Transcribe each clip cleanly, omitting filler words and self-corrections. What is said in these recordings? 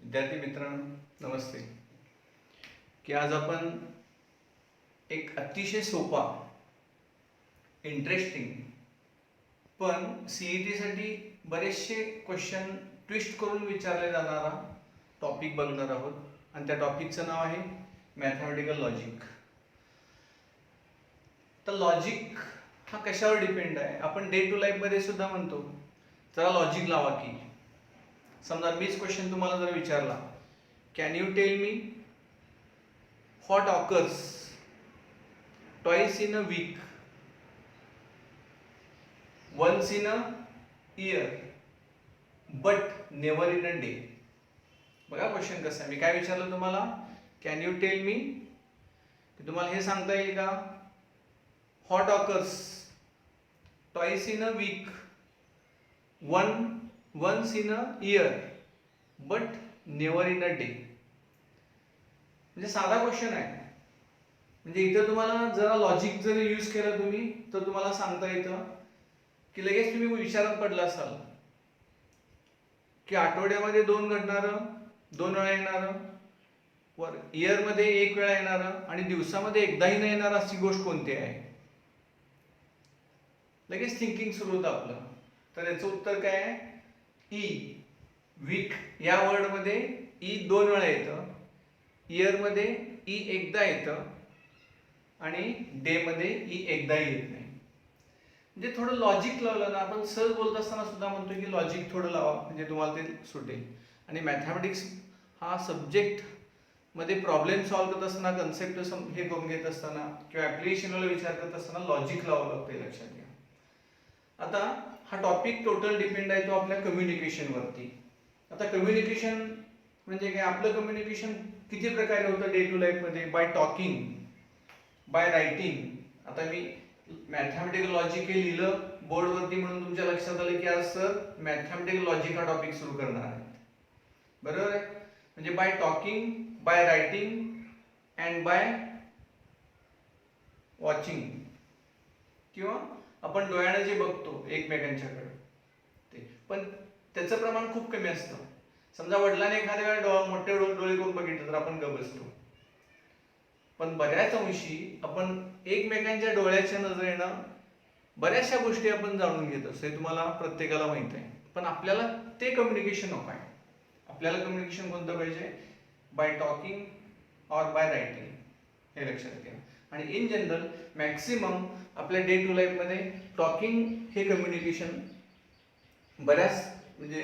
विद्यार्थी मित्रांनो नमस्ते. की आज आपण एक अतिशय सोपा इंटरेस्टिंग पण सीईटीसाठी बरेचसे क्वेश्चन ट्विस्ट करून विचारले जाणारा टॉपिक बघणार आहोत आणि त्या टॉपिकचं नाव आहे मॅथमॅटिकल लॉजिक. तर लॉजिक हा कशावर डिपेंड आहे? आपण डे टू लाईफमध्ये सुद्धा म्हणतो जरा लॉजिक लावा की. समजा मीच क्वेश्चन तुम्हाला जर विचारला, can you tell me what occurs twice in a week, once in a year but never in a day. बघा क्वेश्चन कसं आहे. मी काय विचारलं तुम्हाला, कॅन यू टेल मी, तुम्हाला हे सांगता येईल का what occurs twice in a week, once in a year but never in a day. म्हणजे साधा क्वेश्चन आहे. म्हणजे इथं तुम्हाला जरा लॉजिक जर यूज केलं तुम्ही तर तुम्हाला सांगता येतं की लगेच तुम्ही विचारात पडला असाल की आठवड्यामध्ये 2 घडणारं, 2 वेळा येणारं, इयरमध्ये 1 वेळा येणारं आणि दिवसामध्ये एकदाही न येणार अशी गोष्ट कोणती आहे? लगेच थिंकिंग सुरू होतं आपलं. तर याचं उत्तर काय आहे? ई. वीक या वर्डमध्ये ई 2 वेळा येतं, इयरमध्ये ई एकदा येतं आणि डे मध्ये ई एकदाही येत नाही. म्हणजे थोडं लॉजिक लावलं ना, आपण सहज बोलत असताना सुद्धा म्हणतो की लॉजिक थोडं लावा म्हणजे तुम्हाला ते सुटेल. आणि मॅथमॅटिक्स हा सब्जेक्ट मध्ये प्रॉब्लेम सॉल्व्ह करत असताना, कन्सेप्ट हे करून घेत असताना किंवा ऍप्लिकेशनला विचार करत असताना लॉजिक लावावं लागतं, हे लक्षात घ्या. आता हा टॉपिक टोटल डिपेंड आहे तो आपल्या कम्युनिकेशन वरती. आता कम्युनिकेशन म्हणजे काय? आपलं कम्युनिकेशन किती प्रकारे होतं डे टू लाईफ मध्ये? By talking, by writing. आता मी मॅथमॅटिकल लॉजिक हे लिहिलं बोर्डवरती म्हणून तुमच्या लक्षात आलं की आज सर मॅथमॅटिकल लॉजिक हा टॉपिक सुरू करणार आहे. बरोबर आहे? म्हणजे by talking, by writing and by watching, किंवा आपण डोळ्याने जे बघतो एकमेकांच्याकडे ते. पण त्याचं प्रमाण खूप कमी असतं. समजा वडिलांनी एखाद्या वेळेला मोठे डोळे करून बघितलं तर आपण गप्प बसतो. पण बऱ्याच अंशी आपण एकमेकांच्या डोळ्याच्या नजरेनं बऱ्याचशा गोष्टी आपण जाणून घेत असतो, हे तुम्हाला प्रत्येकाला माहित आहे. पण आपल्याला ते कम्युनिकेशन नको आहे. आपल्याला कम्युनिकेशन कोणतं पाहिजे? Bye talking or bye writing, हे लक्षात घ्या. आणि इन जनरल मॅक्सिमम आपल्या डे टू लाईफ मध्ये टॉकिंग हे कम्युनिकेशन बऱ्याच म्हणजे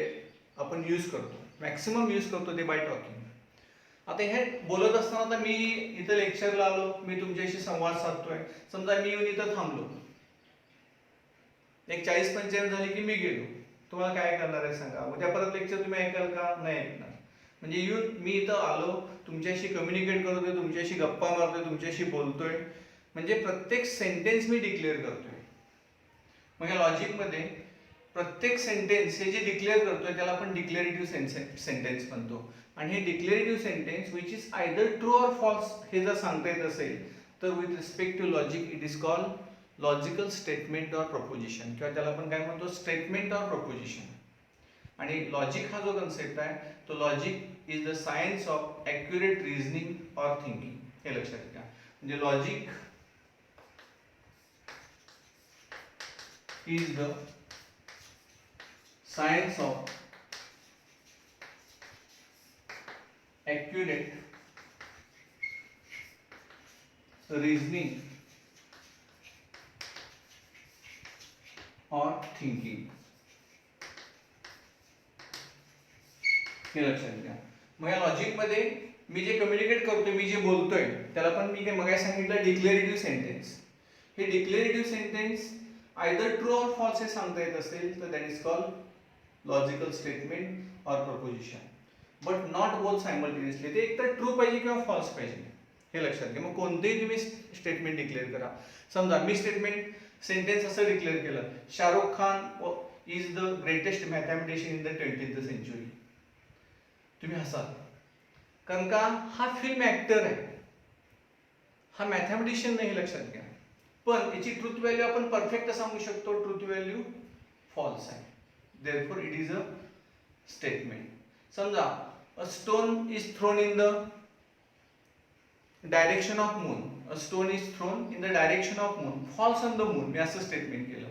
आपण यूज करतो, मॅक्सिमम यूज करतो ते बाय टॉकिंग. आता हे बोलत असताना आता मी इथं लेक्चरला आलो, मी तुमच्याशी संवाद साधतोय. समजा मी येऊन इथं थांबलो, एक 40-45 झाली की मी गेलो, तुम्हाला काय करणार आहे सांगा? उद्या परत लेक्चर तुम्ही ऐकाल का? नाही ऐकणार. म्हणजे येऊन मी इथं आलो, तुमच्याशी कम्युनिकेट करतोय, तुमच्याशी गप्पा मारतोय, तुमच्याशी बोलतोय, म्हणजे प्रत्येक सेंटेन्स मी डिक्लेअर करतोय. मग या लॉजिकमध्ये प्रत्येक सेंटेन्स हे जे डिक्लेअर करतोय त्याला आपण डिक्लेरेटिव्ह सेंटेन्स म्हणतो. आणि हे declarative sentence which is either true or false हे जर सांगता येत असेल तर with respect to logic it is called logical statement or proposition, किंवा त्याला आपण काय म्हणतो? Statement or proposition. आणि लॉजिक हा जो कन्सेप्ट आहे तो logic is the science of accurate reasoning or thinking, हे लक्षात घ्या. म्हणजे logic is the science of accurate reasoning or thinking, हे लक्षात घ्या. मग या लॉजिक मध्ये मी जे कम्युनिकेट करतोय, मी जे बोलतोय त्याला पण मी काय मगाशी सांगितलं डिक्लेरेटिव्ह सेंटेन्स. हे declarative sentence either true or false हे सांगता येत असेल तर that is called logical statement or proposition, but not both simultaneously. ते एकतर ट्रू पाहिजे किंवा फॉल्स पाहिजे, हे लक्षात घ्या. मग कोणतेही तुम्ही स्टेटमेंट डिक्लेअर करा. समजा मी स्टेटमेंट सेंटेन्स असं डिक्लेअर केलं, Shahrukh Khan is the greatest mathematician in the 20th century. तुम्ही हसाल, कारण का हा फिल्म ऍक्टर आहे, हा मॅथमॅटिशियन नाही, हे लक्षात घ्या. पण याची ट्रूथ व्हॅल्यू आपण परफेक्ट सांगू शकतो, ट्रूथ व्हॅल्यू फॉल्स आहे. Therefore it is a statement. समजा a stone is thrown in the direction of moon, a stone is thrown in the direction of moon, falls on the moon, मी असं statement केलं.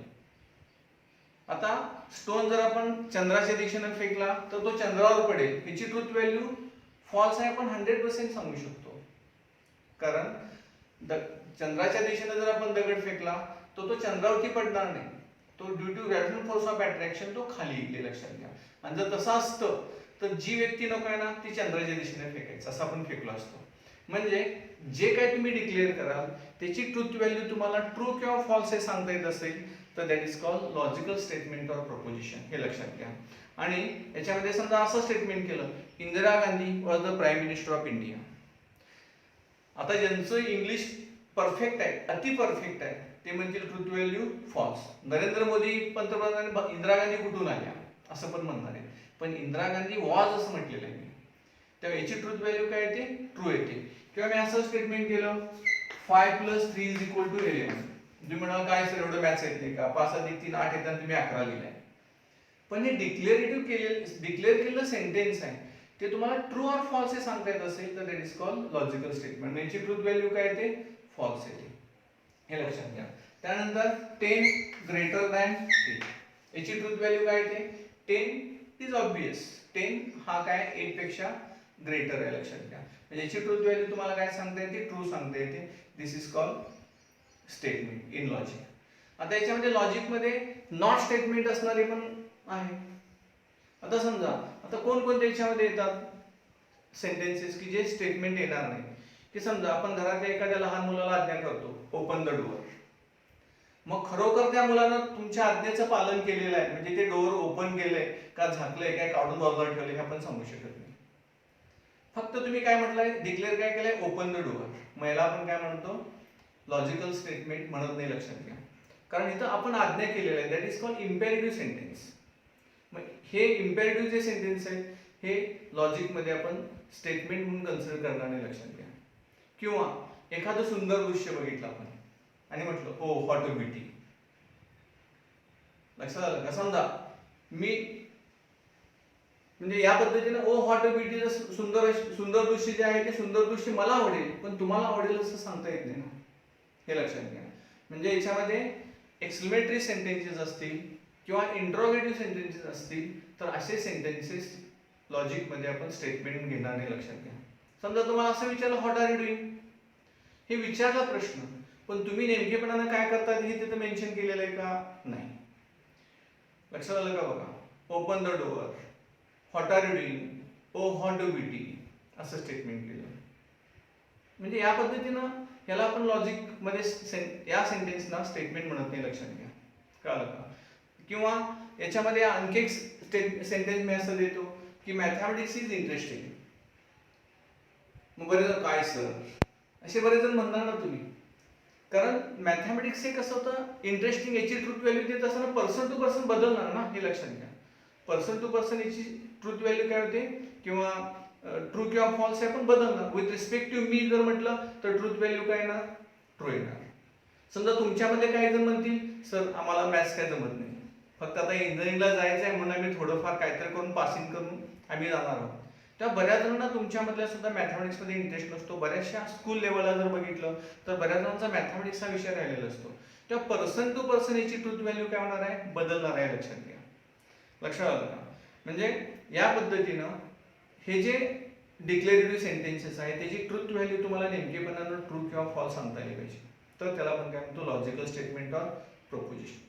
आता stone जर आपण चंद्राच्या दिशेने फेकला तर तो चंद्रावर पडेल, ह्याची ट्रूथ व्हॅल्यू फॉल्स आहे, आपण 100% सांगू शकतो. कारण चंद्राच्या दिशेने जर आपण दगड फेकला तर तो चंद्रावरती पडणार नाही, तो due to gravitational force of attraction तो खाली येईल, लक्षात घ्या. आणि जर तसं असतं तर जी व्यक्ती नको आहे ना ती चंद्राच्या दिशेने फेकायचं, असं आपण फेकलो असतो. म्हणजे जे काही तुम्ही डिक्लेअर कराल त्याची ट्रूथ व्हॅल्यू तुम्हाला ट्रू किंवा फॉल्स हे सांगता येत असेल तर that is called logical statement or proposition, हे लक्षात घ्या. आणि याच्यामध्ये समजा असं स्टेटमेंट केलं, Indira Gandhi was the prime minister of India. आता ज्यांचं इंग्लिश परफेक्ट आहे, अति परफेक्ट आहे, ते म्हणतील truth value false. Narendra Modi पंतप्रधान, इंदिरा गांधी कुठून आल्या असं पण म्हणणार आहे, पण इंदिरा गांधी वॉज असं म्हटलेलं आहे, तेव्हा याची ट्रूथ व्हॅल्यू काय येते, ट्रू येते. किंवा मी असं स्टेटमेंट केलं 5 + 3 = 11. तुम्ही म्हणाल काय सर एवढं मॅथ्स येत नाही का, 5 + 3 8 येतात, तुम्ही 11 लिहिलाय. पण हे डिक्लेअर केलेलं सेंटेन्स आहे, ते तुम्हाला ट्रू ऑर फॉल्स हे सांगता येत असेल तर that is called logical statement. याची ट्रूथ व्हॅल्यू काय येते, फॉल्स येते, हे लक्षात घ्या. त्यानंतर 10 > 10, याची ट्रूथ व्हॅल्यू काय येते, 10 इज ऑब्वियस, 10 हा काय 8 पेक्षा ग्रेटर आहे, लक्षात घ्या. याची ट्रूथ व्हॅल्यू तुम्हाला काय सांगता येते, ट्रू सांगता येते. This is called statement in logic. आता याच्यामध्ये लॉजिक मध्ये नॉट स्टेटमेंट असणारे पण आहे. आता समजा आता कोणकोणत्या याच्यामध्ये येतात सेंटेन्सेस की जे स्टेटमेंट येणार नाही, की समजा आपण घरातल्या एखाद्या लहान मुलाला आज्ञा करतो ओपन द डोअर. मग खरोखर त्या मुलानं तुमच्या आज्ञेचं पालन केलेलं आहे, म्हणजे ते डोअर ओपन केलंय का झाकलंय काय काढून बाजूला ठेवलंय हे आपण सांगू शकत नाही. फक्त तुम्ही काय म्हटलंय, डिक्लेअर काय केलंय, ओपन द डोअर. मग याला आपण काय म्हणतो, लॉजिकल स्टेटमेंट म्हणत नाही, लक्षात घ्या. कारण इथं आपण आज्ञा केलेलं आहे, that is called imperative sentence. मग हे इम्पेरेटिव्ह जे सेंटेन्स आहे हे लॉजिक मध्ये आपण स्टेटमेंट म्हणून कन्सिडर करणार नाही, लक्षात घ्या. किंवा एखादं सुंदर दृश्य बघितलं आपण आणि म्हटलं ओ व्हॉट अ ब्युटी, लक्षात आलं का. समजा मी म्हणजे या पद्धतीने ओ व्हॉट अ ब्युटी, सुंदर दृश्य जे आहे ते सुंदर दृश्य मला आवडेल पण तुम्हाला आवडेल असं सांगता येत नाही ना, हे लक्षात घ्या. म्हणजे याच्यामध्ये एक्सक्लेमेटरी सेंटेन्सेस असतील किंवा इंट्रोगेटिव्ह सेंटेन्सेस असतील तर असे सेंटेन्सेस लॉजिक मध्ये आपण स्टेटमेंट घेणार नाही, लक्षात घ्या. समजा तुम्हाला असं विचारलं व्हॉट आर यू डुईंग, हे विचारला प्रश्न, पण तुम्ही नेमकेपणाने काय करतात हे तिथे मेन्शन केलेलं आहे का, नाही. लक्षात आलं का बघा, open the door, what are you doing, oh what a beauty, असं स्टेटमेंट केलं. म्हणजे या पद्धतीनं याला आपण लॉजिक मध्ये या सेंटेन्सना स्टेटमेंट म्हणत नाही, लक्षात घ्या. कळलं का. किंवा याच्यामध्ये आणखी एक सेंटेन्स मी असं देतो की मॅथमॅटिक्स इज इंटरेस्टिंग. मग बरेच जण काय सर असे बरेच जण म्हणणार ना तुम्ही, कारण मॅथमॅटिक्स हे कसं होतं इंटरेस्टिंग, याची ट्रूथ व्हॅल्यू देत असताना पर्सन टू पर्सन बदलणार ना, हे लक्षात घ्या. पर्सन टू पर्सन याची ट्रूथ व्हॅल्यू काय होते किंवा ट्रू किंवा फॉल्स हे आपण बदलणार. विथ रिस्पेक्ट टू मी जर म्हटलं तर ट्रूथ व्हॅल्यू काय येणार, ट्रू येणार. समजा तुमच्यामध्ये काही जण म्हणतील सर आम्हाला मॅथ्स काय जमत नाही, फक्त आता इंजिनिअरिंगला जायचं आहे म्हणून आम्ही थोडंफार काहीतरी करून पासिंग करून आम्ही जाणार आहोत. तेव्हा बऱ्याच जणांना तुमच्यामधल्या सुद्धा मॅथमॅटिक्समध्ये इंटरेस्ट नसतो. बऱ्याचशा स्कूल लेवलला जर बघितलं तर बऱ्याच जणांचा मॅथमॅटिक्स हा विषय राहिलेला असतो. तेव्हा पर्सन टू पर्सन याची ट्रूथ व्हॅल्यू काय होणार आहे, बदलणार आहे, लक्षात घ्या. लक्षात आलं का. म्हणजे या पद्धतीनं हे जे डिक्लेरेटिव्ह सेंटेन्सेस आहे त्याची ट्रूथ व्हॅल्यू तुम्हाला नेमकेपणानं ट्रू किंवा फॉल्स सांगता आली पाहिजे, तर त्याला आपण काय म्हणतो लॉजिकल स्टेटमेंट ऑर प्रोपोजिशन.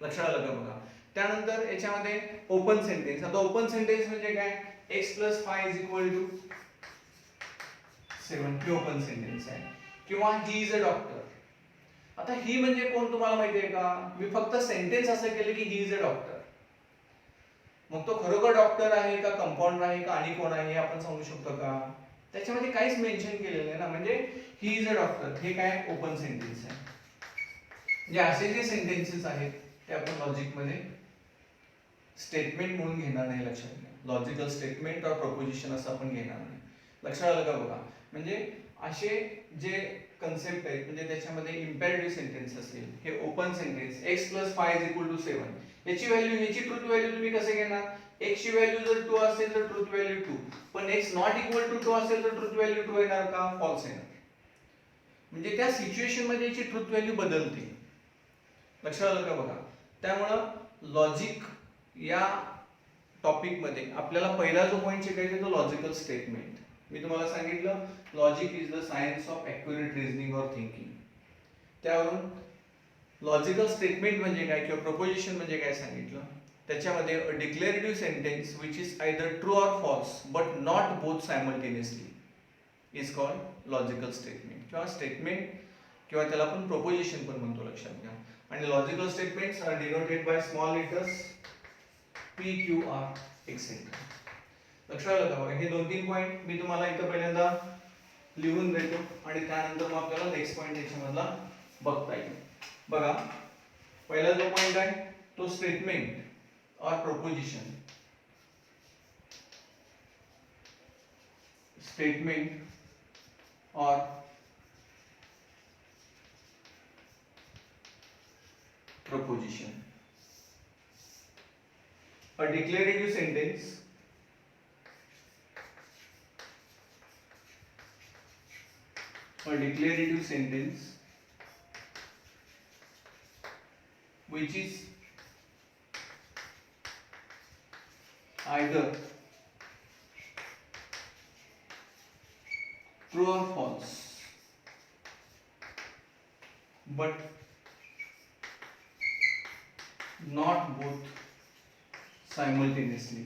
लक्षात आलं का बघा. त्यानंतर याच्यामध्ये ओपन सेंटेन्स. आता ओपन सेंटेन्स म्हणजे काय, x + 5 = 7 हे ओपन सेंटेन्स आहे. किंवा ही इज अ डॉक्टर. आता ही म्हणजे कोण तुम्हाला माहिती आहे का, मी फक्त सेंटेन्स असं केलं की ही इज अ डॉक्टर, मग तो खरोखर डॉक्टर आहे का कंपाऊंडर आहे का आणि कोण आहे हे आपण सांगू शकतो का, त्याच्यामध्ये काहीच मेन्शन केलेलं नाही ना. म्हणजे ही इज अ डॉक्टर हे काय ओपन सेंटेन्स आहे. म्हणजे असे जे सेंटेन्सेस आहेत ते आपण लॉजिक मध्ये स्टेटमेंट म्हणून घेणार नाही, लक्षात घ्या. लॉजिकल स्टेटमेंट ऑर प्रोपोजिशन असं आपण घेणार नाही, लक्षात आलं का बघा. म्हणजे असे जे कन्सेप्ट आहेत म्हणजे त्याच्यामध्ये इम्पेरेटिव्ह सेंटेन्स असेल, हे ओपन सेंटेन्स x + 5 = 7 याची व्हॅल्यू, याची ट्रुथ व्हॅल्यू तुम्ही कसे घेणार? x ची व्हॅल्यू जर 2 असेल तर ट्रुथ व्हॅल्यू 2, पण x नॉट इक्वल टू 2 असेल तर ट्रुथ व्हॅल्यू 2 येणार का? फॉल्स येणार. म्हणजे त्या सिच्युएशन मध्ये याची ट्रुथ व्हॅल्यू बदलते. लक्षात आलं का बघा? त्यामुळं लॉजिक या टॉपिक मध्ये आपल्याला पहिला जो पॉइंट शिकायचा तो लॉजिकल स्टेटमेंट. मी तुम्हाला सांगितलं logic is the science of accurate reasoning or thinking. त्यावरून लॉजिकल स्टेटमेंट म्हणजे काय किंवा प्रोपोजिशन म्हणजे काय सांगितलं. त्याच्यामध्ये a declarative sentence which is either true or false but not both simultaneously is called logical statement किंवा स्टेटमेंट किंवा त्याला आपण प्रोपोजिशन पण म्हणतो. लक्षात घ्या. आणि logical statements are denoted by small letters P, Q, R etcetera. लक्षात आलं का? हे 2-3 पॉइंट मी तुम्हाला इथं पहिल्यांदा लिहून देतो आणि त्यानंतर मग आपल्याला नेक्स्ट पॉइंट याच्यामधला बघता येईल. बघा, पहिला जो पॉइंट आहे तो स्टेटमेंट और प्रोपोजिशन. स्टेटमेंट और proposition. A declarative sentence which is either true or false but not both simultaneously.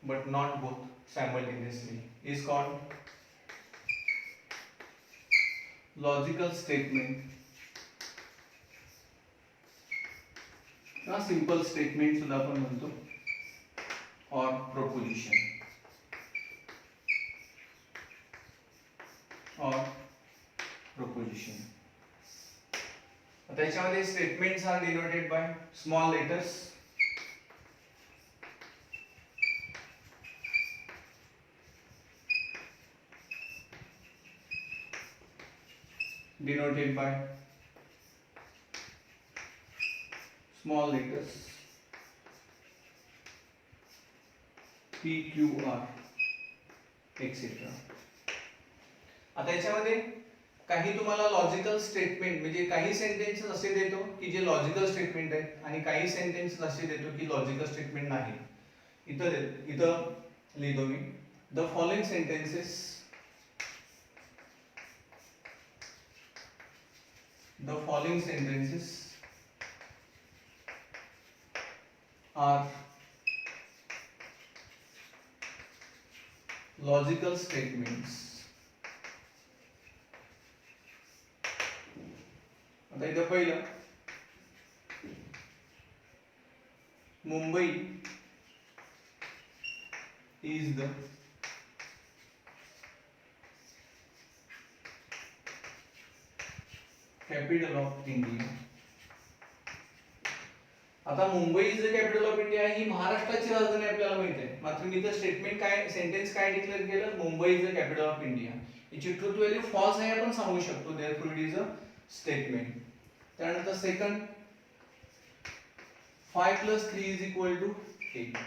But not both simultaneously is called logical statement या simple statement सुद्धा आपण म्हणतो or proposition or proposition. त्याच्यामध्ये statements are denoted by small letters denoted by small letters P, Q, R etc. आता याच्यामध्ये काही तुम्हाला logical statement म्हणजे काही सेंटेन्सेस असे देतो की जे लॉजिकल स्टेटमेंट आहेत आणि काही सेंटेन्सेस असे देतो की लॉजिकल स्टेटमेंट नाही. इथं लिहितो me the following sentences are logical statements. आता इथं पहिलं Mumbai is the capital of India. आता Mumbai is the capital of India ही महाराष्ट्राची राजधानी आपल्याला माहित आहे. मात्र मी तर स्टेटमेंट काय सेंटेन्स काय डिक्लेअर केलं? Mumbai is the capital of India. याची ट्रुथ व्हॅल्यू फॉल्स आहे आपण सांगू शकतो. Therefore it is a statement. त्यानंतर सेकंड 5 + 3 = 8.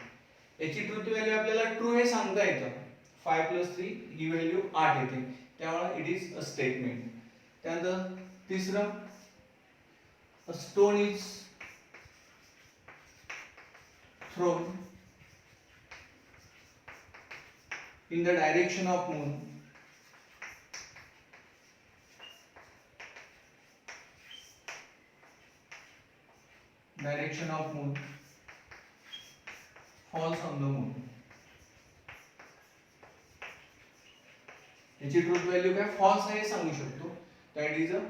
याची ट्रुथ व्हॅल्यू आपल्याला ट्रू हे सांगता येतं. 5 + 3 ही व्हॅल्यू 8 येते. त्यामुळे इट इज अ स्टेटमेंट. त्यानंतर तिसरं अ stone is thrown in the direction of moon falls on the moon. याची ट्रुथ व्हॅल्यू काय फॉल्स आहे सांगू शकतो. That is a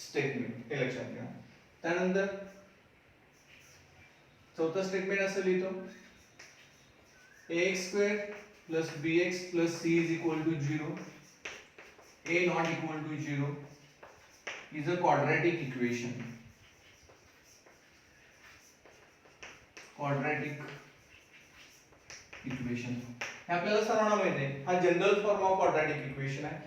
statement. हे लक्षात घ्या. त्यानंतर चौथा स्टेटमेंट असं लिहितो ax² + bx + c = 0, a not equal to 0 is a quadratic equation. हे आपल्याला सर्वांना माहिती आहे. हा general form of quadratic equation आहे.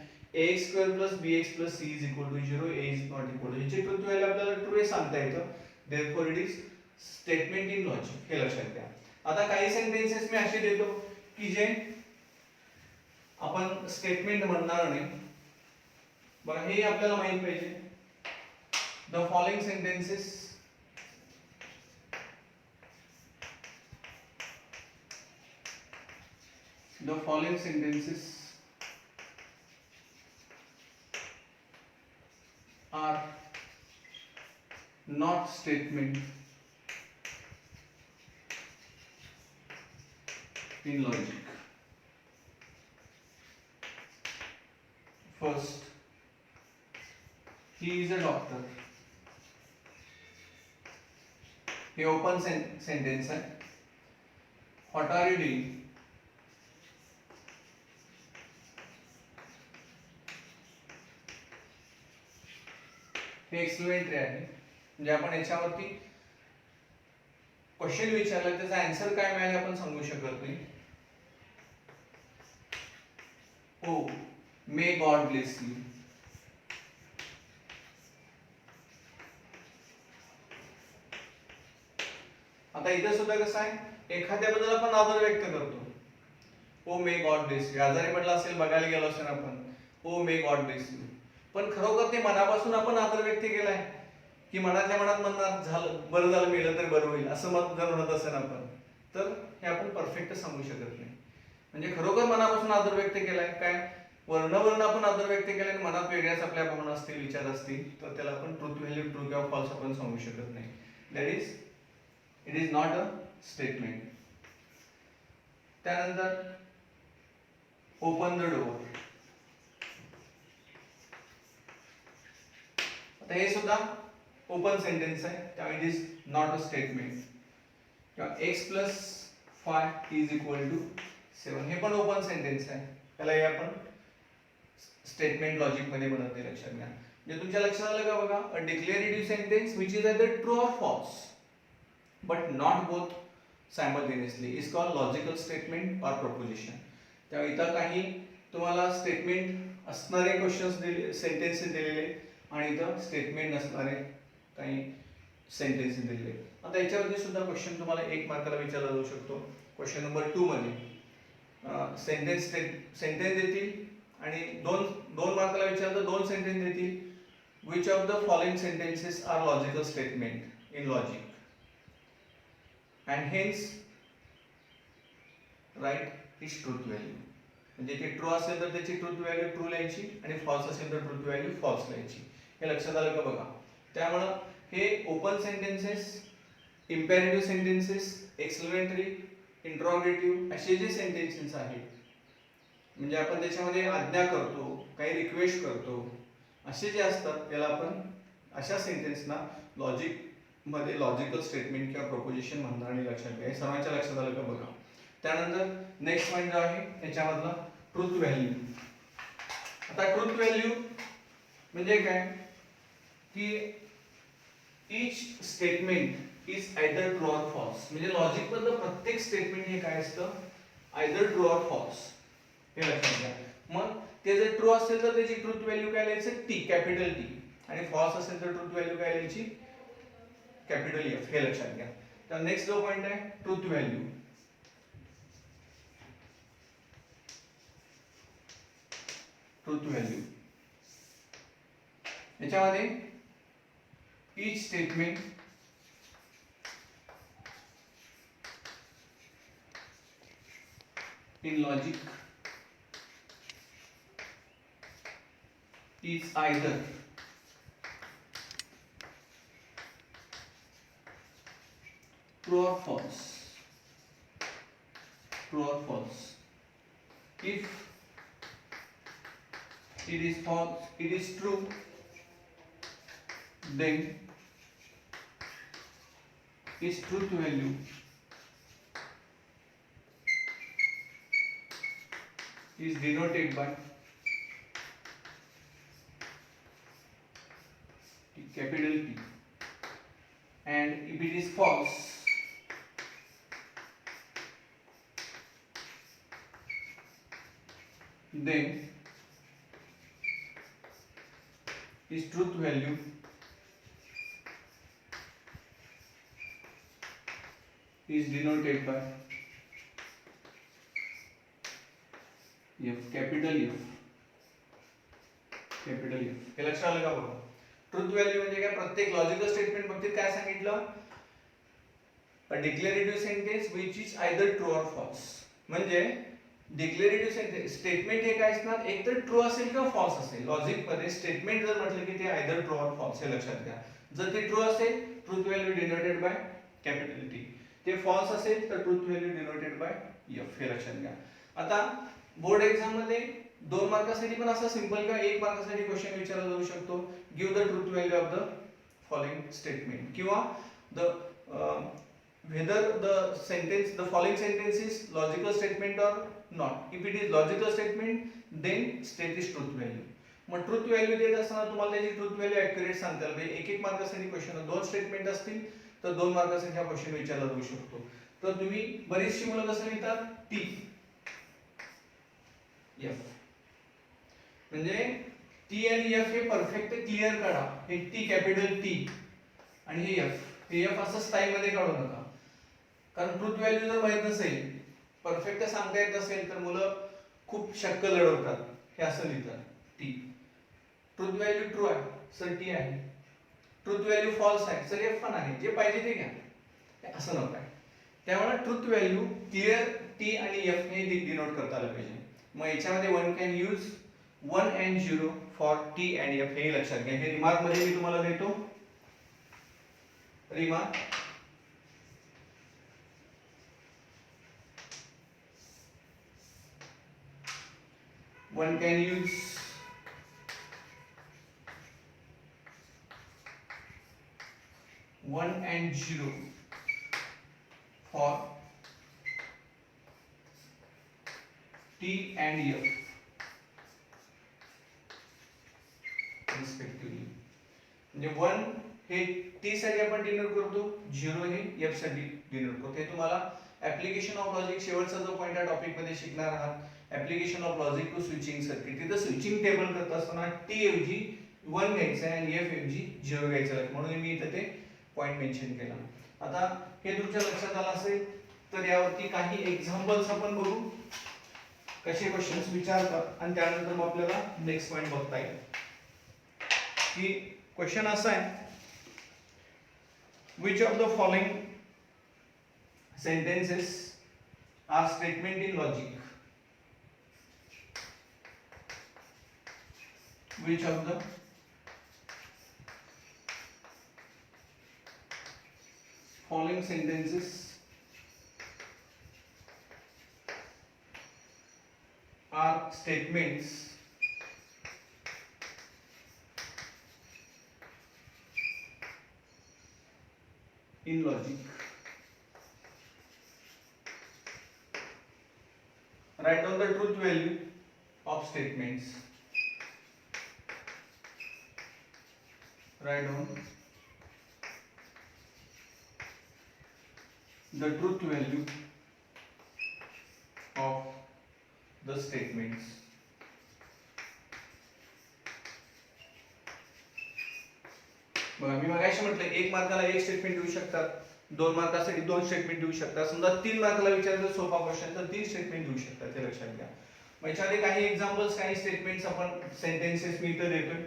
ax square plus bx plus c is equal to 0, a is not equal to, याची ट्रुथ व्हॅल्यू आपल्याला true हे सांगता येतं. therefore it is statement in logic. हे लक्षात घ्या. आता काही सेंटेन्सेस मी असे देतो की जे आपण स्टेटमेंट म्हणणार नाही. बरं, हे आपल्याला माहित पाहिजे. The following sentences are not statement in logic. First, he is a doctor. हे ओपन सेंटेन्स आहे. What are you doing? हे एक्सप्लेनेटरी आहे. म्हणजे आपण याच्यावरती क्वेश्चन विचारला त्याचा आन्सर काय मिळाले आपण सांगू शकत नाही. हो, मे गॉड ब्लेस यू. आता इथे सुद्धा कसं आहे, एखाद्याबद्दल आपण आदर व्यक्त करतो. ओ मे गॉड ब्लेस यू. आजारी पडला असेल, बघायला गेलो असेल आपण, ओ मे गॉड ब्लेस यू. पण खरोखर ते मनापासून आपण आदर व्यक्त केलाय की मनातल्या मनात म्हणणार झालं, बरं झालं, मिळलं तर बरं होईल असं मत जर म्हणत असेल आपण, तर हे आपण परफेक्ट सांगू शकत नाही. म्हणजे खरोखर मनापासून आदर व्यक्त केलाय काय, वर्ण आपण आदर व्यक्त केलाय आणि मनात वेगळ्याच आपल्या भावना असतील, विचार असतील, तर त्याला आपण ट्रूथ व्हॅल्यू, ट्रू किंवा फॉल्स आपण सांगू शकत नाही. That is it is not a statement. त्यानंतर ओपन द डोअर. आता हे सुद्धा ओपन सेंटेन्स आहे, त्यामुळे it is not a statement. किंवा x plus 5 is equal to 7, हे पण ओपन सेंटेन्स आहे. त्याला हे आपण स्टेटमेंट लॉजिक मध्ये बनवते. लक्षात घ्या. म्हणजे तुमच्या लक्षात आलं का बघा, a declarative sentence which is either true or false but not both simultaneously is called logical statement or proposition. त्यामुळे इथं काही तुम्हाला स्टेटमेंट असणारे क्वेश्चन्स दिले, सेंटेन्सेस दिलेले, आणि इथं स्टेटमेंट नसणारे काही सेंटेन्सेस दिलेले. आता याच्यावरती सुद्धा क्वेश्चन तुम्हाला 1 मार्काला विचारला जाऊ शकतो. क्वेश्चन नंबर 2 मध्ये सेंटेन्स देतील आणि दोन मार्काला विचारलं तर 2 सेंटेन्स देतील. Which of the following sentences are logical statement in logic and hence write is truth value. म्हणजे ते ट्रू असेल तर त्याची ट्रूथ व्हॅल्यू ट्रू लिहायची आणि फॉल्स असेल तर ट्रूथ व्हॅल्यू फॉल्स लिहायची. हे लक्षात आलं का बघा. त्यामुळं हे open sentences, imperative sentences, exclamatory, interrogative असे जे सेंटेन्सेस आहेत, म्हणजे आपण त्याच्यामध्ये आज्ञा करतो, काही रिक्वेस्ट करतो, असे जे असतात त्याला आपण अशा सेंटेन्सना लॉजिक मध्ये लॉजिकल स्टेटमेंट किंवा प्रोपोजिशन म्हणणार. आणि लक्षात घ्या, हे सर्वांच्या लक्षात आलं का बघा. त्यानंतर नेक्स्ट पॉईंट जो आहे त्याच्यामधला ट्रूथ व्हॅल्यू. आता ट्रूथ व्हॅल्यू म्हणजे काय की each statement is either true or false. म्हणजे लॉजिक मधलं प्रत्येक स्टेटमेंट हे काय असतं, either true or false. हे लक्षात घ्या. मग ते जर ट्रू असेल तर त्याची ट्रूथ व्हॅल्यू काय लिहायचं, टी, कॅपिटल टी, आणि फॉल्स असेल तर ट्रूथ व्हॅल्यू काय लिहायची, कॅपिटल एफ. हे लक्षात घ्या. तर नेक्स्ट जो पॉइंट आहे ट्रूथ व्हॅल्यू. ट्रूथ व्हॅल्यू याच्यामध्ये each statement in logic is either true or false. True or false. If it is false, it is true, then its truth value is denoted by capital T, and if it is false, then His truth value is denoted by F, capital F, capital F. हे लक्षात आलं का बघा? Truth value म्हणजे काय? प्रत्येक logical statement बाबतीत काय सांगितलं? अ declarative sentence which is either true or false. म्हणजे डिक्लेरेटिव्ह स्टेटमेंट हे काय असणार? एक तर ट्रू असेल किंवा फॉल्स असेल. लॉजिक मध्ये स्टेटमेंट जर म्हटलं की ते आयदर ट्रू और फॉल्स, हे लक्षात घ्या. जर ते ट्रू असेल, truth value denoted by capital T. ते फॉल्स असेल तर truth value denoted by F, हे लक्षात घ्या. आता बोर्ड एक्झाम मध्ये 2 मार्कासाठी पण असा सिंपल किंवा 1 मार्कासाठी क्वेश्चन विचारला जाऊ शकतो. Give the truth value of the following statement, किंवा the whether the following sentence is logical statement or not. If it is logical statement, then state is truth value. मग truth value देत असताना तुम्हाला त्याची truth value accurate सांगता आलं पाहिजे. 1 मार्कासाठी question, 2 statement असतील तर 2 मार्कासाठी हा क्वेश्चन विचारला जाऊ शकतो. तर तुम्ही बरीचशी मुलं कसं लिहितात? टी एफ, म्हणजे टी आणि एफ हे परफेक्ट क्लिअर काढा. हे टी कॅपिटल टी आणि हे एफ असं स्टाईल मध्ये काढू नका. कारण ट्रुथ व्हॅल्यू जर माहित नसेल, परफेक्ट सांगता येत नसेल, तर मुलं खूप शक्क लढवतात. हे असं लिहितात टी. ट्रुथ व्हॅल्यू ट्रू आहे सर टी आहे, ट्रुथ व्हॅल्यू फॉल्स आहे सर एफ पण आहे, जे पाहिजे ते घ्या, हे असं नको आहे. त्यामुळे ट्रुथ व्हॅल्यू क्लिअर टी आणि एफ ने डिनोट करता आलं पाहिजे. मग याच्यामध्ये one can use 1 and 0 for T and F, हे लक्षात घ्या. हे रिमार्क मध्ये मी तुम्हाला देतो. Remark one can use 1 and 0 for T and F respectively. म्हणजे 1 हे T साठी आपण डिनोट करतो, 0 हे F साठी डिनोट करतो. हे तुम्हाला ऍप्लिकेशन ऑफ लॉजिक शेवटचा जो पॉइंट आहे टॉपिक मध्ये शिकणार आहात. Application of logic to switching circuit. तिथे स्विचिंग टेबल करत असताना टी ऐवजी 1 घ्यायचं आहे आणि एफ ऐवजी 0 घ्यायचं आहे, म्हणून मी इथे ते पॉइंट मेन्शन केला. आता हे तुमच्या लक्षात आलं असेल तर यावरती काही एक्झाम्पल्स आपण बघू, कसे क्वेश्चन्स विचारतात, आणि त्यानंतर मग आपल्याला नेक्स्ट पॉइंट बघता येईल. की क्वेश्चन असा आहे, which of the following sentences are statement in logic? Which of the following sentences are statements in logic? Write down the truth value of statements. Write down the truth value of the statements. बघा, मी मगाशी म्हटलं 1 मार्काला 1 statement देऊ शकतात, 2 मार्कासाठी 2 statement देऊ शकतात. समजा 3 मार्काला विचारलं सोपा क्वेश्चन तर 3 स्टेटमेंट देऊ शकतात, हे लक्षात घ्या. मग याच्यामध्ये काही एक्झाम्पल्स, काही स्टेटमेंट्स आपण सेंटेन्सेस मी इथे देतोय.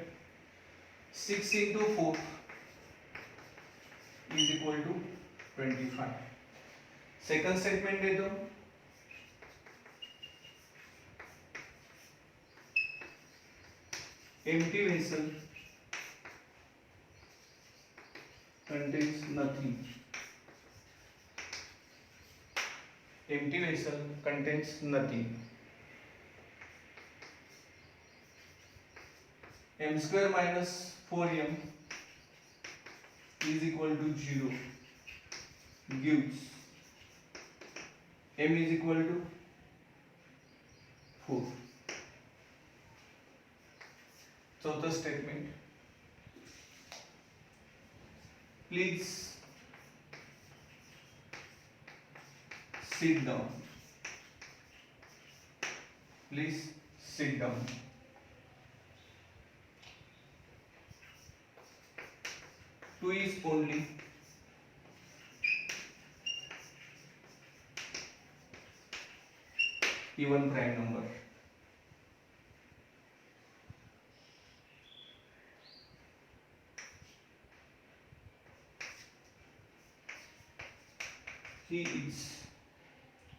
6 into 4 is equal to 25. Second statement देतो, empty vessel contains nothing. Empty vessel contains nothing. M square minus 4m is equal to 0 gives m is equal to 4. चौथा statement, please sit down. Please sit down. 2 is only even prime number. He is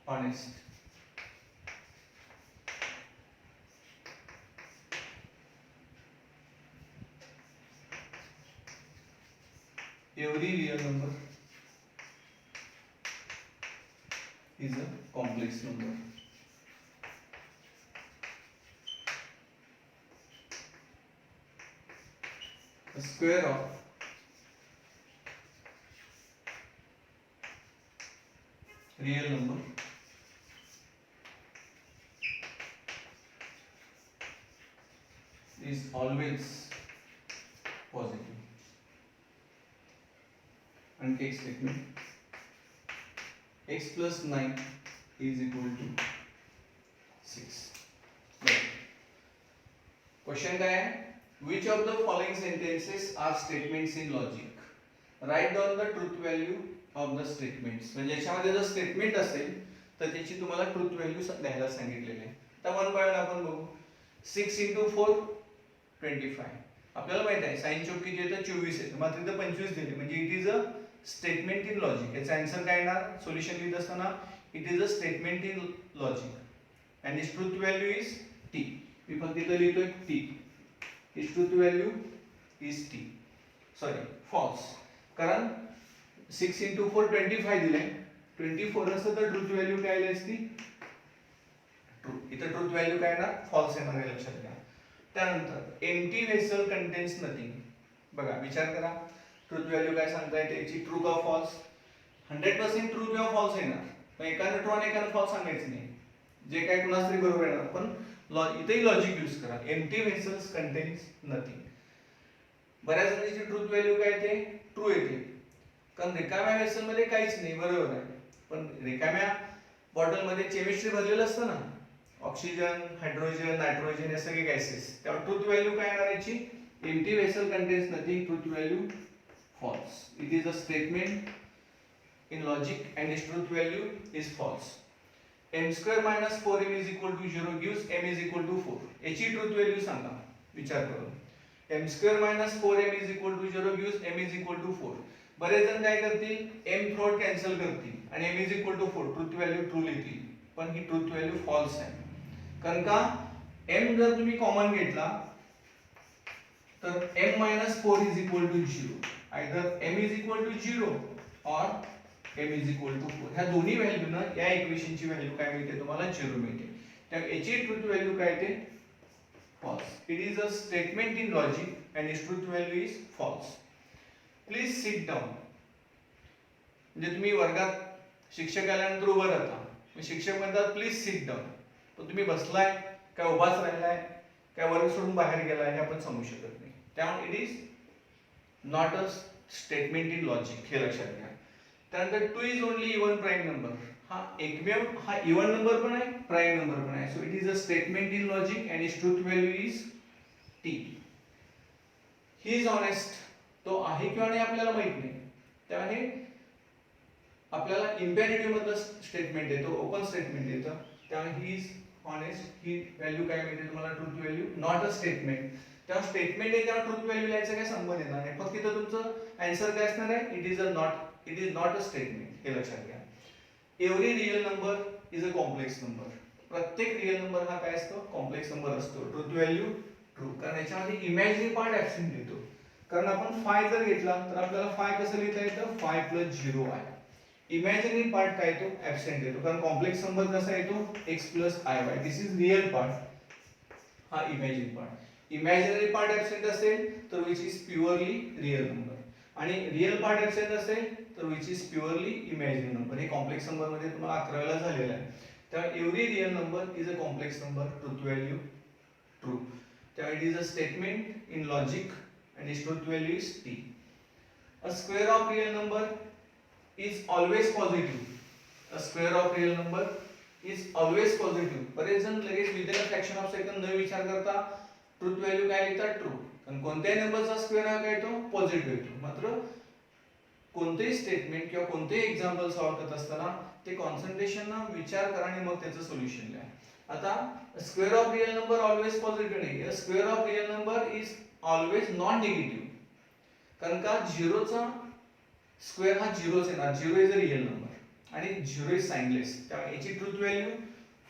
honest. Every real number is a complex number. The square of real number is always positive. And take statement, x plus 9 is equal to 6. Question काय आहे? Which of the following sentences are statements in logic? Write down the truth value of the statements. म्हणजे याच्यामध्ये जर statement असेल तर त्याची तुम्हाला truth value द्यायला सांगितलेली आहे. आता वन बाय वन आपण बघू. 6 × 4 25. आपल्याला माहित आहे साइन चौक किती येतं 24 येतं, मात्र इथं 25 दिले म्हणजे it is a statement in logic. याचा आन्सर काय येणार सोल्युशन लिहित असताना? It is a statement in logic and its truth value is T. मी फक्त इथं लिहितोय T. Its truth value is T. Sorry false, कारण 6 × 4 25 दिले. 24 असतं तर ट्रूथ व्हॅल्यू काय आली असती? ट्रू. इथं ट्रूथ व्हॅल्यू काय येणार? फॉल्स येणार आहे, लक्षात घ्या. त्यानंतर एम्प्टी व्हेसल कंटेन्स नथिंग. बघा विचार करा, ट्रूथ व्हॅल्यू काय सांगता येते याची? ट्रू का फॉल्स? 100% ट्रू किंवा फॉल्स येणार. पण एकाने ट्रू आणि एकाने फॉल्स सांगायचं नाही, जे काय कुणास तरी बरोबर येणार. पण इथेही लॉजिक यूज करा. Empty vessels contains nothing. बऱ्याच जणांची ट्रूथ व्हॅल्यू काय येते? ट्रू येते, कारण रिकाम्या व्हेसल मध्ये काहीच नाही, बरोबर आहे. पण रिकाम्या बॉटल मध्ये केमिस्ट्री भरलेलं असतं ना, ऑक्सिजन, हायड्रोजन, नायट्रोजन हे सगळे गॅसेस. त्यावर ट्रूथ व्हॅल्यू काय येणार याची? Empty vessel contains nothing. Truth value false. It is a statement in logic and its truth value is false. m square minus 4m is equal to 0 gives m is equal to 4. याची truth value सांगा विचार करून. m square minus 4m is equal to 0 gives m is equal to 4. बरेच जण काय करतील? m throat cancel करतील आणि m is equal to 4 truth value true लिहितील. पण ही ट्रूथ व्हॅल्यू फॉल्स आहे, कारण का m जर तुम्ही कॉमन घेतला तर m minus 4 is equal to 0. either m is equal to 0 or m is equal to 4. ह्या दोन्ही व्हॅल्यू ना या इक्वेशनची व्हॅल्यू काय मिळते तुम्हाला? 0 मिळते. तर याची ट्रूथ व्हॅल्यू काय येते? False. It is a statement in logic and its truth value is false. Please sit down. म्हणजे तुम्ही वर्गात शिक्षक आल्यानंतर उभं राहता, शिक्षक म्हणतात प्लीज सिट डाऊन. तर तुम्ही बसलाय काय उभाच राहिलाय काय वर्ग सोडून बाहेर गेलाय हे आपण समजू शकत नाही. त्यामुळे it is not a statement in logic, हे लक्षात घ्या. त्यानंतर 2 is only even prime number. हा एकमेव हा इवन नंबर पण आहे, प्राईम नंबर पण आहे. So it is a statement in logic and its truth value is T. He is honest. तो आहे किंवा नाही आपल्याला माहित नाही, त्यामुळे आपल्याला इम्पेरेटिव्ह मधलं स्टेटमेंट येतो, ओपन स्टेटमेंट येतं. त्यामुळे he is honest. He value काय मिळते तुम्हाला? Truth value. Not a statement. तेव्हा स्टेटमेंट आहे तेव्हा ट्रूथ व्हॅल्यू लिहायचा काय संबंध येणार नाही. फक्त इथं तुमचं आन्सर काय असणार आहे? It is not a statement, हे लक्षात घ्या. Every real number is a complex number. प्रत्येक रिअल नंबर हा काय असतो? कॉम्प्लेक्स नंबर असतो. ट्रूथ व्हॅल्यू ट्रू, कारण याच्यामध्ये इमॅजिनरी पार्ट ऍब्सेंट येतो. कारण आपण 5 जर घेतला तर आपल्याला 5 कसं लिहिता येतं? 5 + 0 आहे. इमॅजिनरी पार्ट काय येतो? ऍब्सेंट येतो, कारण कॉम्प्लेक्स नंबर कसा येतो? x + iy. This is real part, हा imaginary part. Imaginary part absent असेल तर which is purely real number, आणि रिअल पार्ट ऍब्सेंट असेल तर which is purely imaginary number. हे कॉम्प्लेक्स नंबर मध्ये तुम्हाला 11वीला झालेलं आहे. त्यामुळे every real number is a complex number. Truth value true. त्यामुळे it is a statement in logic and its truth value is T. A square of real number is always positive. A square of real number is always positive. बरेच जण लगेच within a fraction of second न विचार करता truth value काय लिहितात? True. आणि कोणत्याही नंबरचा स्क्वेअर हा काय येतो पॉझिटिव्ह येतो. मात्र कोणतेही स्टेटमेंट किंवा कोणतेही एक्झाम्पल सॉल्व्ह करत असताना ते कॉन्सन्ट्रेशन विचार करा आणि मग त्याचं सोल्युशन लिहा. आता square of real number always positive नाही, square of real number is always non negative. कारण का झिरोचा स्क्वेअर हा झिरोच येणार, zero is a real number आणि झिरो इज साइनलेस. त्यामुळे याची ट्रूथ व्हॅल्यू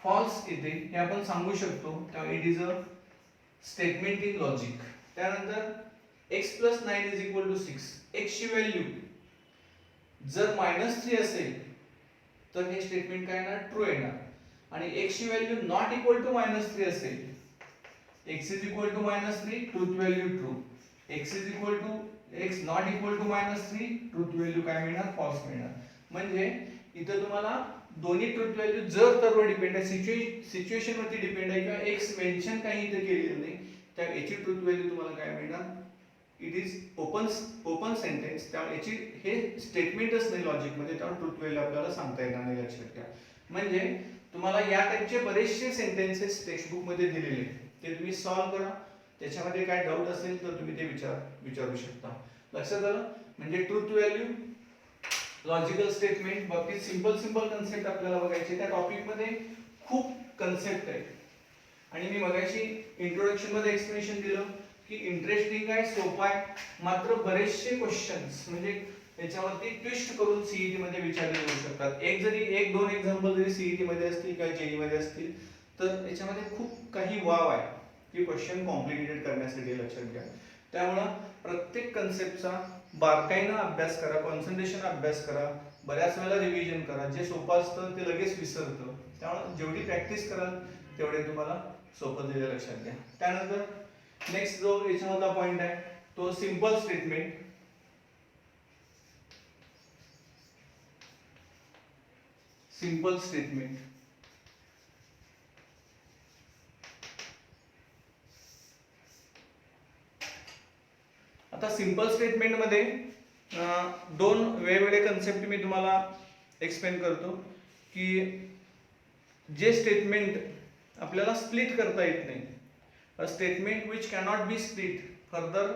फॉल्स येते हे आपण सांगू शकतो. त्यामुळे it is a statement in logic. त्यानंतर x + 9 = 6. x ची व्हॅल्यू जर -3 असेल तर हे स्टेटमेंट काय येणार ट्रू येणार. आणि x ची व्हॅल्यू नॉट इक्वल टू -3 असेल, x = -3 truth value true, x not equal to -3 truth value काय मिळणार फॉल्स मिळणार. म्हणजे इथं तुम्हाला दोन्ही ट्रूथ व्हॅल्यू जर तर डिपेंड आहे, सिच्युएशन वरती डिपेंड आहे किंवा x मेन्शन काही इथे केलेलं नाही, तर याची ट्रूथ व्हॅल्यू तुम्हाला काय मिळणार इट इज ओपन सेंटेन्स. त्यामुळे याची हे स्टेटमेंटच नाही लॉजिक मध्ये, त्यामुळे ट्रूथ व्हॅल्यू आपल्याला सांगता येणार नाही, लक्षात घ्या. म्हणजे तुम्हाला या टाइपचे बरेचसे सेंटेन्सेस टेक्स्ट बुक मध्ये दिलेले ते तुम्ही सॉल्व्ह करा. त्याच्यामध्ये काय डाऊट असेल तर तुम्ही ते विचारू शकता. लक्षात आलं. म्हणजे ट्रूथ व्हॅल्यू, लॉजिकल स्टेटमेंट बाबतीत सिंपल कन्सेप्ट आपल्याला बघायचे. त्या टॉपिक मध्ये खूप कन्सेप्ट आहेत आणि मी मगाशी इंट्रोडक्शन मध्ये एक्सप्लेनेशन दिलं की इंटरेस्टिंग आहे, सोपं आहे, मात्र बरेचसे क्वेश्चन्स म्हणजे याच्यावरती ट्विस्ट करून सीईटी मध्ये विचारले जाऊ शकतात. एक दोन एक्झाम्पल जरी सीईटी मध्ये असतील किंवा जेई मध्ये असतील तर याच्यामध्ये खूप काही वाव आहे की क्वेश्चन कॉम्प्लिकेटेड करण्यासाठी, लक्षात घ्या. त्यामुळं प्रत्येक कन्सेप्टचा बारकाईनं अभ्यास करा, कॉन्सन्ट्रेशन अभ्यास करा, बऱ्याच वेळेला रिव्हिजन करा. जे सोपं असतं ते लगेच विसरतं, त्यामुळे जेवढी प्रॅक्टिस कराल तेवढे तुम्हाला सोपं दिलं, लक्षात घ्या. त्यानंतर नेक्स्ट जो याच्यामधला पॉइंट आहे तो सिंपल स्टेटमेंट. सिंपल स्टेटमेंट आता सिंपल स्टेटमेंट मध्ये दोन वेगवेगळे कन्सेप्ट मी तुम्हाला एक्सप्लेन करतो की जे स्टेटमेंट आपल्याला स्प्लिट करता येत नाही, a statement which cannot be split further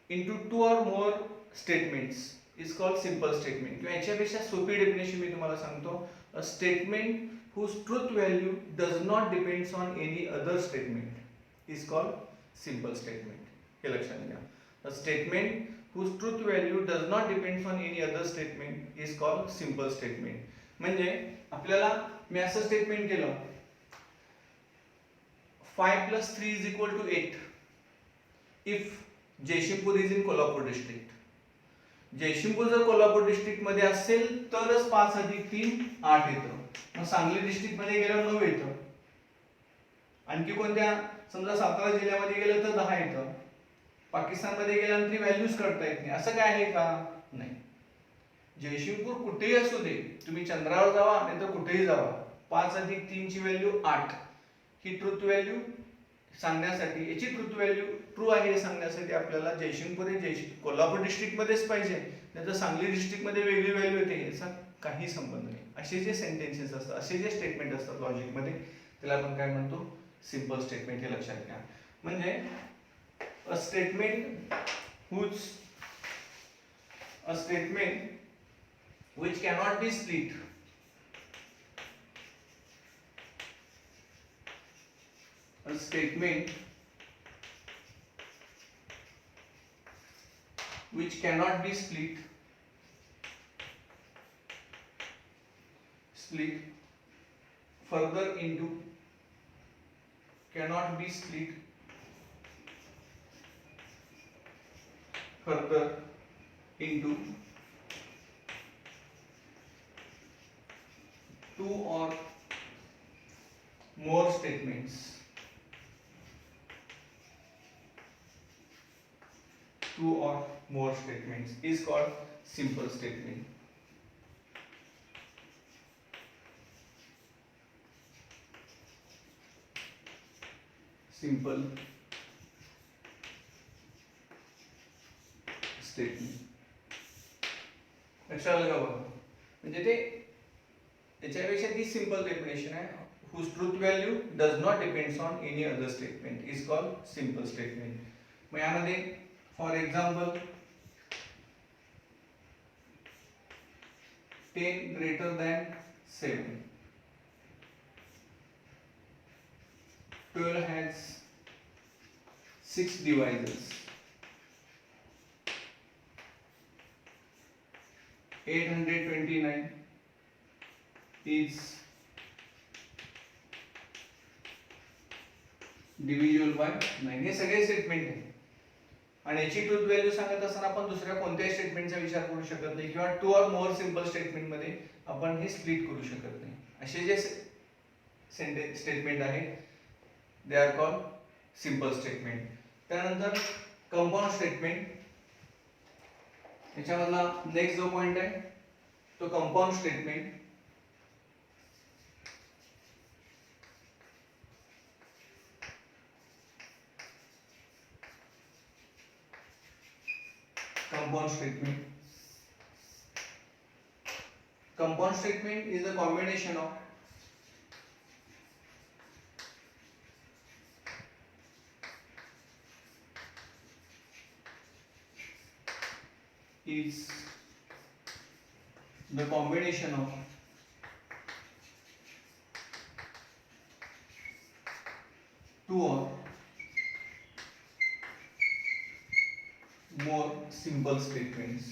into 2 or more statements is called simple statement. किंवा याच्यापेक्षा सोपी डेफिनेशन मी तुम्हाला सांगतो, a statement whose truth value does not depends on any other statement is called simple statement. हे लक्षात घ्या. A statement whose truth value does not depends on any other statement is called simple statement. म्हणजे आपल्याला मी असं statement केलं 5 + 3 = 8 if Jaysingpur is in Kolhapur district. Jaysingpur जर Kolhapur district मध्ये असेल तरच 5 + 3 8 येतं. मग सांगली डिस्ट्रिक्ट मध्ये गेल्यावर 9 येतं. आणखी कोणत्या समजा सातारा जिल्ह्यामध्ये गेलं तर 10 येतं. पाकिस्तान मध्ये गेल्यानंतर व्हॅल्यूज काढता येत नाही, असं काय आहे का? नाही. जयसिंगपूर कुठेही असू दे, तुम्ही चंद्रावर जावा नाही तर कुठेही जावा, 5 + 3 ची व्हॅल्यू 8 ही ट्रूथ व्हॅल्यू सांगण्यासाठी, याची ट्रूथ व्हॅल्यू ट्रू आहे हे सांगण्यासाठी आपल्याला जयसिंगपूर हे कोल्हापूर डिस्ट्रिक्ट मध्येच पाहिजे, नाहीतर सांगली डिस्ट्रिक्ट मध्ये वेगळी व्हॅल्यू येते, याचा काही संबंध नाही. असे जे सेंटेन्सेस असतात, असे जे स्टेटमेंट असतात लॉजिक मध्ये, त्याला आपण काय म्हणतो सिंपल स्टेटमेंट. हे लक्षात घ्या. म्हणजे a statement which cannot be split, a statement which cannot be split further into, cannot be split further into 2 or more statements. 2 or more statements is called simple statement. Simple statement. लक्षात आलं का बघा. म्हणजे ते याच्यापेक्षा ती simple definition आहे. whose truth value does not depends on any other statement is called simple statement. मग यामध्ये for example 10 greater than 7, 12 has 6 divisors, 829 is divisible by 9. हे सगळे स्टेटमेंट आहे आणि याची ट्रूथ व्हॅल्यू सांगत असताना आपण दुसऱ्या कोणत्याही स्टेटमेंटचा विचार करू शकत नाही किंवा to or more simple statement मध्ये आपण हे स्प्लिट करू शकत नाही. असे जे स्टेटमेंट आहेत they are called simple statement. त्यानंतर कंपाऊंड स्टेटमेंट, याच्यामधला नेक्स्ट जो पॉइंट आहे तो compound statement. Compound statement. Compound statement is the combination of two or more simple statements.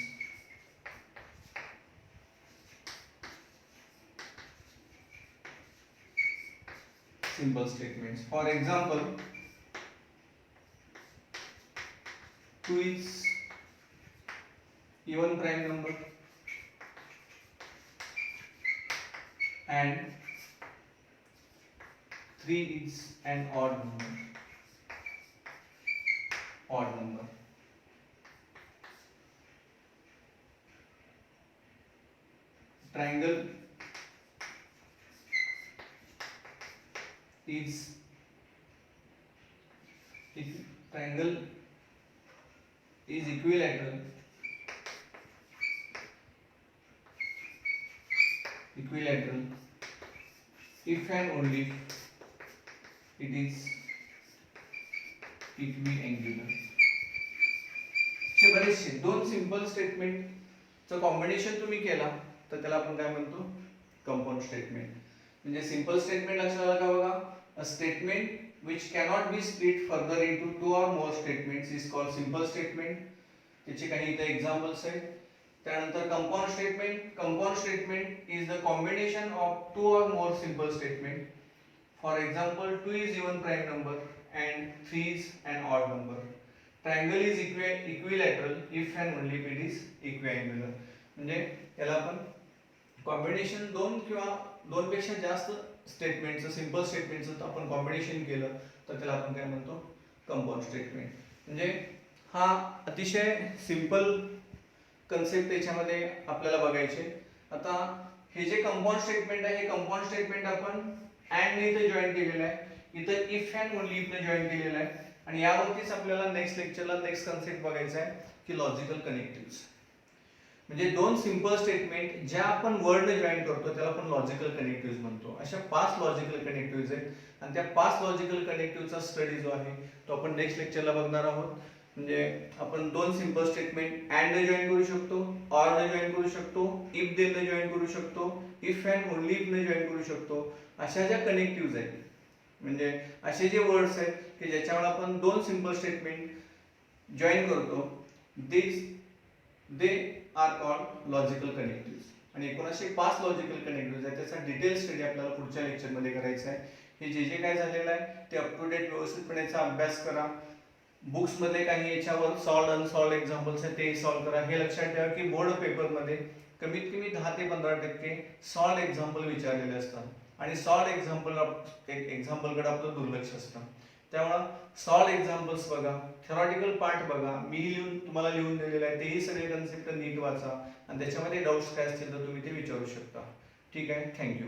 Simple statements. For example, 2 is even prime number and 3 is an odd number. Odd number. Triangle is equilateral if and only it is equiangular. बरेचसे दोन simple statement चं combination तुम्ही केला तर त्याला आपण काय म्हणतो कंपाऊंड स्टेटमेंट. म्हणजे सिंपल स्टेटमेंट लक्षात आलं का बघा, a statement which cannot be split further into two or more statements is called simple statement. त्याचे काही इथे एक्झाम्पल्स आहेत. त्यानंतर compound statement is the combination of two और more simple statement. For example 2 is even prime number and 3 is an odd number. Triangle is equilateral if and only if it is equiangular. म्हणजे याला आपण combination दोन किंवा दोन पेक्षा जास्त स्टेटमेंटचं simple स्टेटमेंटचं आपण कॉम्बिनेशन केलं तर त्याला आपण काय म्हणतो कंपाऊंड स्टेटमेंट. म्हणजे हा अतिशय सिंपल कन्सेप्ट त्याच्यामध्ये आपल्याला बघायचे. आता हे जे कंपाऊंड स्टेटमेंट आहे हे कंपाऊंड स्टेटमेंट आपण अँड ने इथे जॉईन केलेलं आहे, इथं इफ अँड ओनली इफ ने जॉईन केलेलं आहे आणि यावरतीच आपल्याला नेक्स्ट लेक्चरला नेक्स्ट कन्सेप्ट बघायचा आहे की लॉजिकल कनेक्टिव्हज. म्हणजे दोन सिंपल स्टेटमेंट ज्या आपण वर्डने जॉईन करतो त्याला आपण लॉजिकल कनेक्टिव्हज म्हणतो. अशा 5 लॉजिकल कनेक्टिव्हज आहेत आणि त्या 5 लॉजिकल कनेक्टिव्हचा स्टडी जो आहे तो आपण नेक्स्ट लेक्चरला बघणार आहोत. म्हणजे आपण दोन सिंपल स्टेटमेंट अँड ने जॉईन करू शकतो, ऑर ने जॉईन करू शकतो, इफ दे ने जॉईन करू शकतो, इफ अँड ओनली इफ ने जॉईन करू शकतो. अशा ज्या कनेक्टिव्हज आहेत म्हणजे असे जे वर्ड्स आहेत की ज्याच्यावर आपण दोन सिंपल स्टेटमेंट जॉईन करतो दे आर कॉल्ड लॉजिकल कनेक्टिव्हज. आणि 1905 लॉजिकल कनेक्टिव्हज आहेत त्याचा डिटेल स्टडी आपल्याला पुढच्या लेक्चरमध्ये करायचा आहे. हे जे काय झालेलं आहे ते अप टू डेट व्यवस्थितपणे याचा अभ्यास करा. बुक्स मध्ये काही याच्यावर सॉल्व्ड अनसॉल्व्ड एक्झाम्पल्स आहेत ते सॉल्व्ह करा. हे लक्षात ठेवा की बोर्ड पेपर मध्ये कमीत कमी 10 ते 15% सॉल्व्ड एक्झाम्पल विचारलेले असतात आणि सॉल्व्ड एक्झाम्पलकडे आपलं दुर्लक्ष असतं. त्यामुळे सॉल्व्ड एक्झाम्पल्स बघा, थेरॉटिकल पार्ट बघा, मी तुम्हाला लिहून दिलेलं आहे तेही सगळे कन्सेप्ट नीट वाचा आणि त्याच्यामध्ये डाऊट्स काय असतील तर तुम्ही ते विचारू शकता. ठीक आहे, थँक्यू.